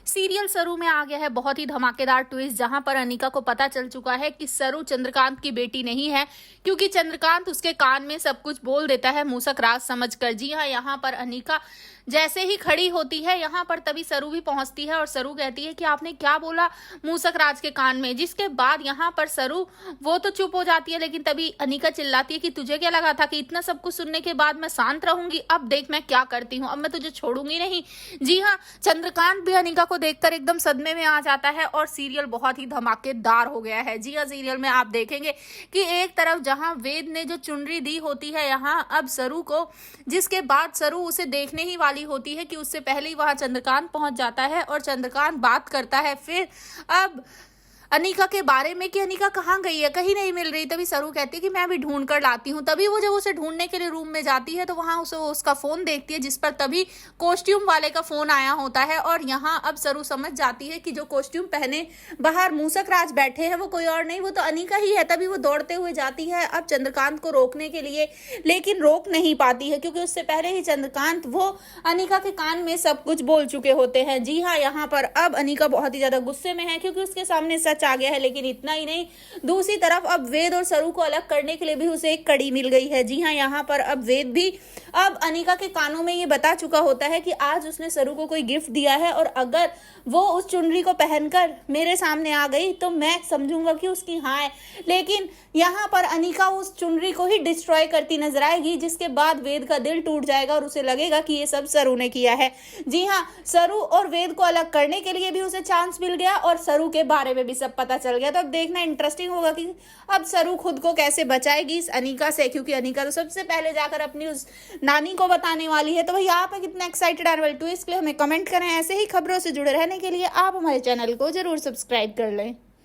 Serial सरू में आ गया है बहुत ही धमाकेदार ट्विस्ट, जहां पर अनिका को पता चल चुका है कि सरू चंद्रकांत की बेटी नहीं है, क्योंकि चंद्रकांत उसके कान में सब कुछ बोल देता है मूसक राज समझकर। जी हाँ, यहाँ पर अनिका जैसे ही खड़ी होती है, यहाँ पर तभी सरू भी पहुंचती है और सरू कहती है कि आपने क्या बोला मूसक राज के कान में। जिसके बाद यहाँ पर सरू वो तो चुप हो जाती है, लेकिन तभी अनिका चिल्लाती है कि तुझे क्या लगा था कि इतना सब कुछ सुनने के बाद मैं शांत रहूंगी? अब देख मैं क्या करती हूँ, अब मैं तुझे छोड़ूंगी नहीं। जी हाँ, चंद्रकांत भी अनिका को देखकर एकदम सदमे में आ जाता है और सीरियल बहुत ही धमाकेदार हो गया है। जी हाँ, सीरियल में आप देखेंगे कि एक तरफ जहां वेद ने जो चुनरी दी होती है यहाँ अब सरू को, जिसके बाद सरू उसे देखने ही वाली होती है कि उससे पहले ही वहां चंद्रकांत पहुंच जाता है और चंद्रकांत बात करता है फिर अब अनिका के बारे में कि अनिका कहाँ गई है, कहीं नहीं मिल रही। तभी सरू कहती है कि मैं अभी ढूंढ कर लाती हूँ। तभी वो जब उसे ढूंढने के लिए रूम में जाती है तो वहां उसे उसका फोन देखती है, जिस पर तभी कॉस्ट्यूम वाले का फोन आया होता है। और यहाँ अब सरू समझ जाती है कि जो कॉस्ट्यूम पहने बाहर मूसक राज बैठे हैं वो कोई और नहीं, वो तो अनिका ही है। तभी वो दौड़ते हुए जाती है अब चंद्रकांत को रोकने के लिए, लेकिन रोक नहीं पाती है क्योंकि उससे पहले ही चंद्रकांत वो अनिका के कान में सब कुछ बोल चुके होते हैं। जी हाँ, यहाँ पर अब अनिका बहुत ही ज्यादा गुस्से में है क्योंकि उसके सामने सच आ गया है। लेकिन इतना ही नहीं, दूसरी तरफ अब वेद और सरू को अलग करने के लिए भी उसे एक कड़ी मिल गई है। जी हाँ, यहाँ पर अब वेद भी अब अनिका के कानों में ये बता चुका होता है कि आज उसने सरू को कोई गिफ्ट दिया है और अगर वो उस चुनरी को पहनकर मेरे सामने आ गई तो मैं समझूंगा कि उसकी हाँ है। लेकिन यहाँ पर अनिका उस चुनरी को ही डिस्ट्रॉय करती नजर आएगी, जिसके बाद वेद का दिल टूट जाएगा और उसे लगेगा कि ये सब सरू ने किया है। जी हाँ, सरू और वेद को अलग करने के लिए भी उसे चांस मिल गया और सरू के बारे में भी सब पता चल गया। तो अब देखना इंटरेस्टिंग होगा कि अब सरू खुद को कैसे बचाएगी इस अनिका से, क्योंकि अनिका तो सबसे पहले जाकर अपनी उस नानी को बताने वाली है। तो भाई आप कितना एक्साइटेड आने वाले ट्विस्ट के लिए हमें कमेंट करें। ऐसे ही खबरों से जुड़े रहने के लिए आप हमारे चैनल को जरूर सब्सक्राइब कर लें।